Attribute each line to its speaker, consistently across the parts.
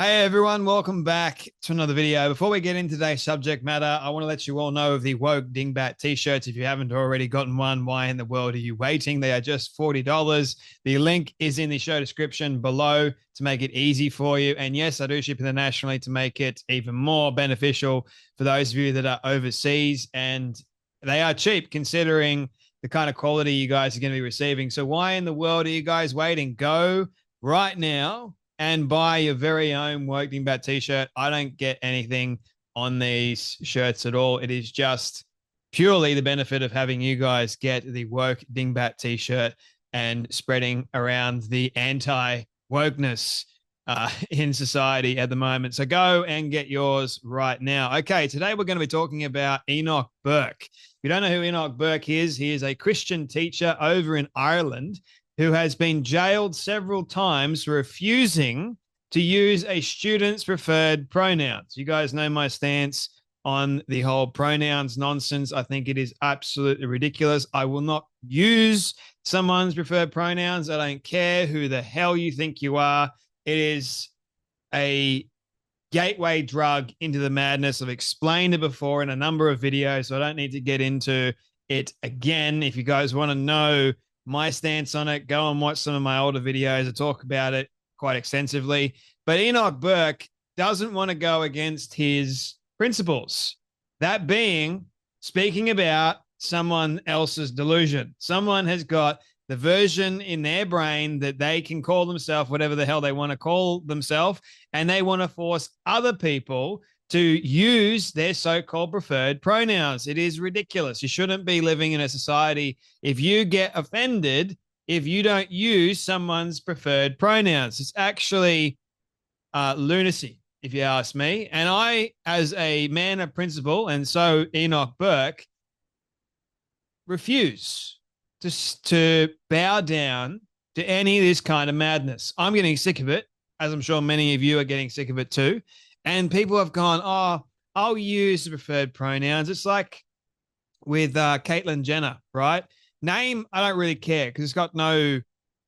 Speaker 1: Hey everyone, welcome back to another video. Before we get into today's subject matter, I want to let you all know of the Woke Dingbat t-shirts. If you haven't already gotten one, why in the world are you waiting? They are just $40. The link is in the show description below to make it easy for you. And yes, I do ship internationally to make it even more beneficial for those of you that are overseas. And they are cheap considering the kind of quality you guys are going to be receiving. So why in the world are you guys waiting? Go right now and buy your very own Woke Dingbat t-shirt. I don't get anything on these shirts at all. It is just purely the benefit of having you guys get the Woke Dingbat t-shirt and spreading around the anti-wokeness in society at the moment. So go and get yours right now. Okay, today we're going to be talking about Enoch Burke. If you don't know who Enoch Burke is, he is a Christian teacher over in Ireland who has been jailed several times for refusing to use a student's preferred pronouns. You guys know my stance on the whole pronouns nonsense. I think it is absolutely ridiculous. I will not use someone's preferred pronouns. I don't care who the hell you think you are. It is a gateway drug into the madness. I've explained it before in a number of videos, so I don't need to get into it again. If you guys want to know my stance on it, go and watch some of my older videos. I talk about it quite extensively. But Enoch Burke doesn't want to go against his principles. That being, speaking about someone else's delusion. Someone has got the version in their brain that they can call themselves whatever the hell they want to call themselves, and they want to force other people to use their so-called preferred pronouns. It is ridiculous. You shouldn't be living in a society if you get offended if you don't use someone's preferred pronouns. It's actually lunacy, if you ask me. And I, as a man of principle, and so Enoch Burke, refuse to bow down to any of this kind of madness. I'm getting sick of it, as I'm sure many of you are getting sick of it too. And people have gone, oh, I'll use the preferred pronouns. It's like with Caitlyn Jenner, right? Name, I don't really care because it's got no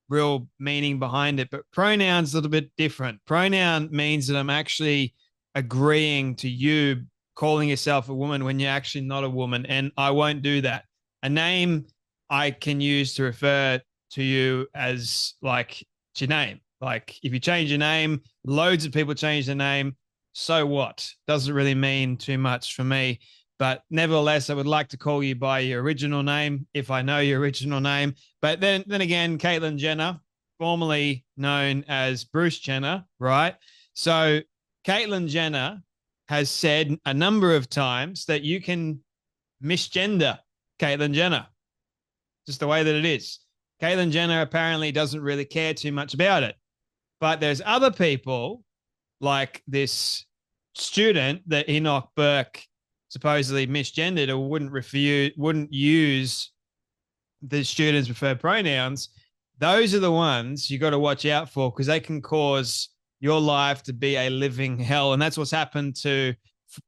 Speaker 1: real meaning behind it. But pronouns a little bit different. Pronoun means that I'm actually agreeing to you calling yourself a woman when you're actually not a woman. And I won't do that. A name I can use to refer to you as like it's your name. Like if you change your name, loads of people change their name. So what? Doesn't really mean too much for me. But nevertheless, I would like to call you by your original name if I know your original name. But then again, Caitlyn Jenner, formerly known as Bruce Jenner, right? So Caitlyn Jenner has said a number of times that you can misgender Caitlyn Jenner. Just the way that it is. Caitlyn Jenner apparently doesn't really care too much about it. But there's other people like this student that Enoch Burke supposedly misgendered or wouldn't use the student's preferred pronouns. Those are the ones you got to watch out for because they can cause your life to be a living hell. And that's what's happened to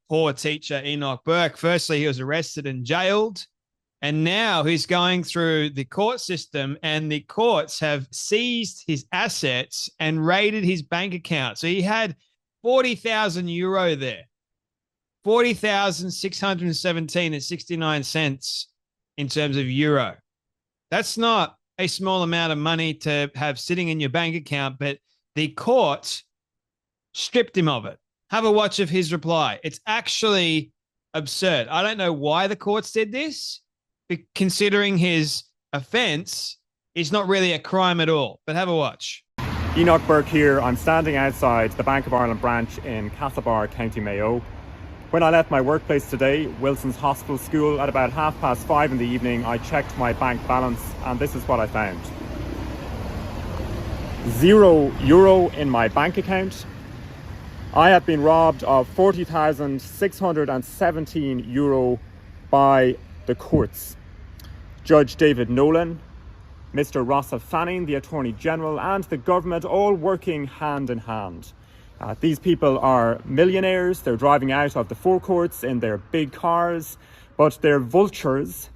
Speaker 1: poor teacher Enoch Burke. Firstly, he was arrested and jailed. And now he's going through the court system and the courts have seized his assets and raided his bank account. So he had 40,000 euro there, 40,617 and 69 cents in terms of euro. That's not a small amount of money to have sitting in your bank account, but the court stripped him of it. Have a watch of his reply. It's actually absurd. I don't know why the courts did this. Considering his offense, it's not really a crime at all. But have a watch.
Speaker 2: Enoch Burke here. I'm standing outside the Bank of Ireland branch in Castlebar, County Mayo. When I left my workplace today, Wilson's Hospital School, at about 5:30 in the evening, I checked my bank balance and this is what I found. €0 in my bank account. I have been robbed of €40,617 by the courts. Judge David Nolan, Mr. Rossa Fanning, the Attorney General, and the government all working hand in hand. These people are millionaires. They're driving out of the forecourts in their big cars, but they're vultures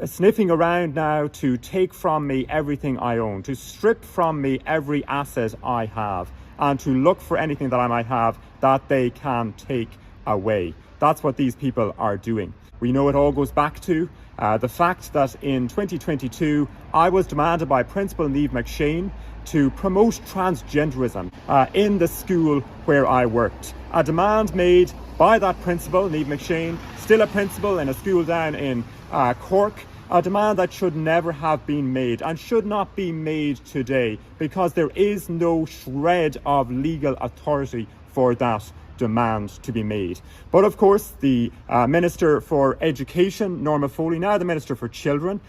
Speaker 2: sniffing around now to take from me everything I own, to strip from me every asset I have. and to look for anything that I might have that they can take away. That's what these people are doing. We know it all goes back to the fact that in 2022, I was demanded by Principal Niamh McShane to promote transgenderism in the school where I worked. A demand made by that principal, Niamh McShane, still a principal in a school down in Cork, a demand that should never have been made and should not be made today, because there is no shred of legal authority for that demand to be made. But of course, the Minister for Education, Norma Foley, now the Minister for Children,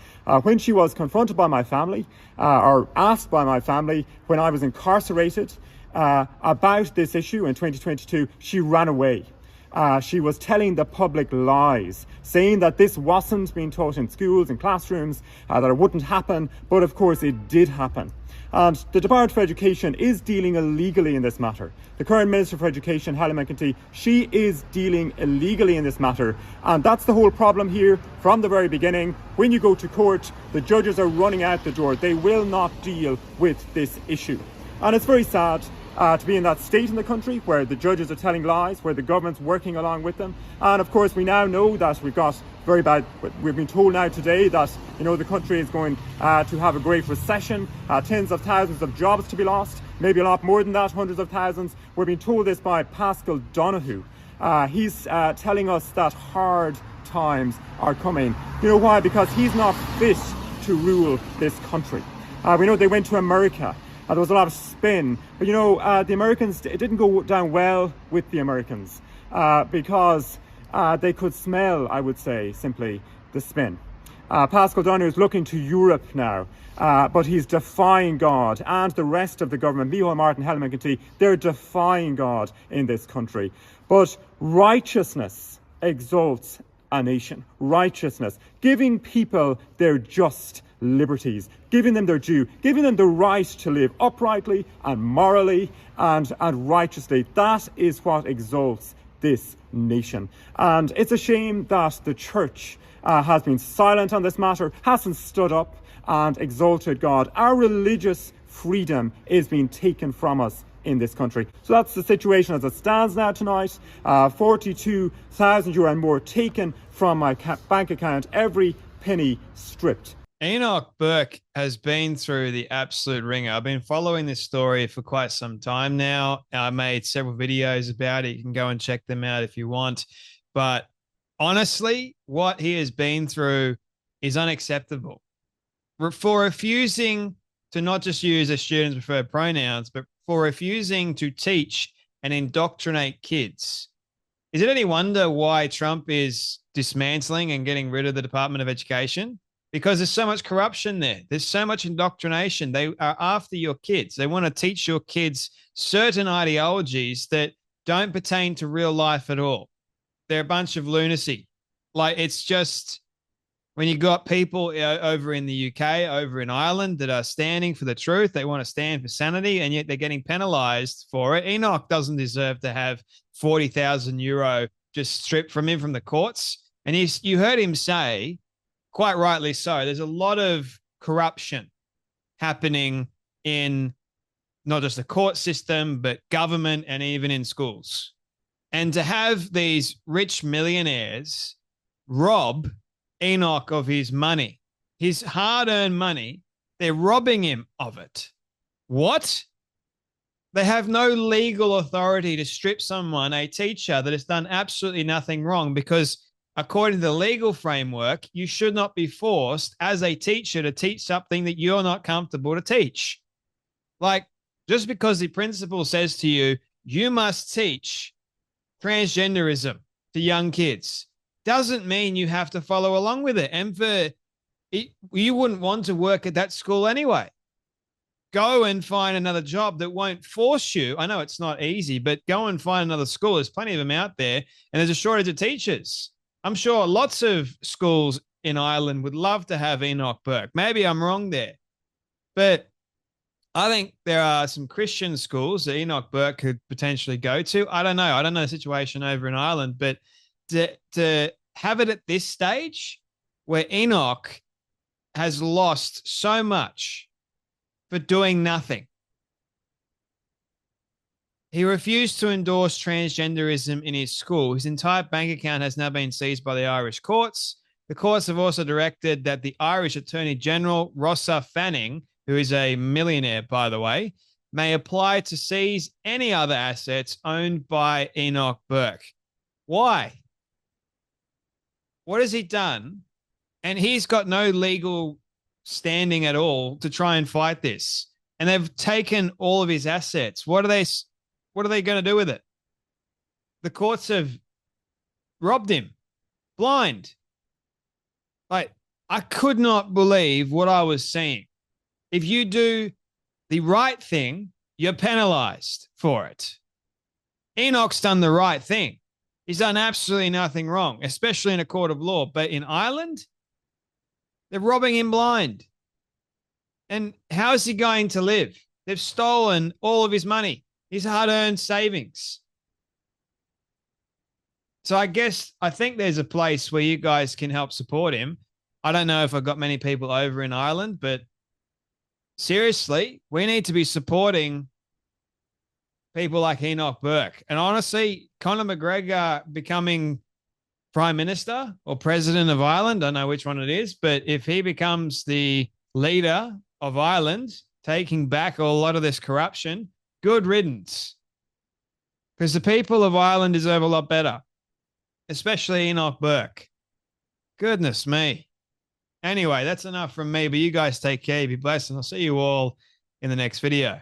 Speaker 2: when she was confronted by my family, or asked by my family when I was incarcerated about this issue in 2022, she ran away. She was telling the public lies, saying that this wasn't being taught in schools and classrooms, that it wouldn't happen, but of course it did happen. And the Department for Education is dealing illegally in this matter. The current Minister for Education, Helen McEntee, she is dealing illegally in this matter. And that's the whole problem here from the very beginning. When you go to court, the judges are running out the door. They will not deal with this issue. And it's very sad to be in that state in the country where the judges are telling lies, where the government's working along with them. And of course, we now know that we've got very bad, we've been told now today that, the country is going to have a great recession, tens of thousands of jobs to be lost, maybe a lot more than that, hundreds of thousands. We're being told this by Pascal Donoghue. He's telling us that hard times are coming. You know why? Because he's not fit to rule this country. We know they went to America. There was a lot of spin, but the Americans, it didn't go down well with the Americans because they could smell, I would say, simply the spin. Pascal Donoghue is looking to Europe now, but he's defying God and the rest of the government. Micheál Martin, Helen McEntee, they're defying God in this country. But righteousness exalts a nation. Righteousness, giving people their just liberties, giving them their due, giving them the right to live uprightly and morally and righteously. That is what exalts this nation. And it's a shame that the church has been silent on this matter, hasn't stood up and exalted God. Our religious freedom is being taken from us in this country. So that's the situation as it stands now tonight. 42,000 euro and more taken from my bank account, every penny stripped.
Speaker 1: Enoch Burke has been through the absolute ringer. I've been following this story for quite some time now. I made several videos about it. You can go and check them out if you want. But honestly, what he has been through is unacceptable. For refusing to not just use a student's preferred pronouns, but for refusing to teach and indoctrinate kids. Is it any wonder why Trump is dismantling and getting rid of the Department of Education? Because there's so much corruption there. There's so much indoctrination. They are after your kids. They want to teach your kids certain ideologies that don't pertain to real life at all. They're a bunch of lunacy. Like, it's just when you got people over in the UK, over in Ireland that are standing for the truth, they want to stand for sanity, and yet they're getting penalized for it. Enoch doesn't deserve to have 40,000 euro just stripped from him from the courts. And you heard him say, quite rightly so, there's a lot of corruption happening in not just the court system, but government and even in schools. And to have these rich millionaires rob Enoch of his money, his hard-earned money, they're robbing him of it. What? They have no legal authority to strip someone, a teacher that has done absolutely nothing wrong, because according to the legal framework, you should not be forced as a teacher to teach something that you're not comfortable to teach. Like, just because the principal says to you, you must teach transgenderism to young kids, doesn't mean you have to follow along with it. And you wouldn't want to work at that school anyway. Go and find another job that won't force you. I know it's not easy, but go and find another school. There's plenty of them out there, and there's a shortage of teachers. I'm sure lots of schools in Ireland would love to have Enoch Burke. Maybe I'm wrong there, but I think there are some Christian schools that Enoch Burke could potentially go to. I don't know. I don't know the situation over in Ireland, but to have it at this stage where Enoch has lost so much for doing nothing, He refused to endorse transgenderism in his school. His entire bank account has now been seized by the Irish courts. The courts have also directed that the Irish Attorney General, Rossa Fanning, who is a millionaire, by the way, may apply to seize any other assets owned by Enoch Burke. Why? What has he done? And he's got no legal standing at all to try and fight this. And they've taken all of his assets. What are they going to do with it? The courts have robbed him blind. Like, I could not believe what I was seeing. If you do the right thing, you're penalized for it. Enoch's done the right thing. He's done absolutely nothing wrong, especially in a court of law. But in Ireland, they're robbing him blind. And how is he going to live? They've stolen all of his money, his hard-earned savings. So I think there's a place where you guys can help support him. I don't know if I've got many people over in Ireland, but seriously, we need to be supporting people like Enoch Burke. And honestly, Conor McGregor becoming Prime Minister or President of Ireland, I don't know which one it is, but if he becomes the leader of Ireland, taking back a lot of this corruption, good riddance. Because the people of Ireland deserve a lot better, especially Enoch Burke. Goodness me. Anyway, that's enough from me, but you guys take care, be blessed, and I'll see you all in the next video.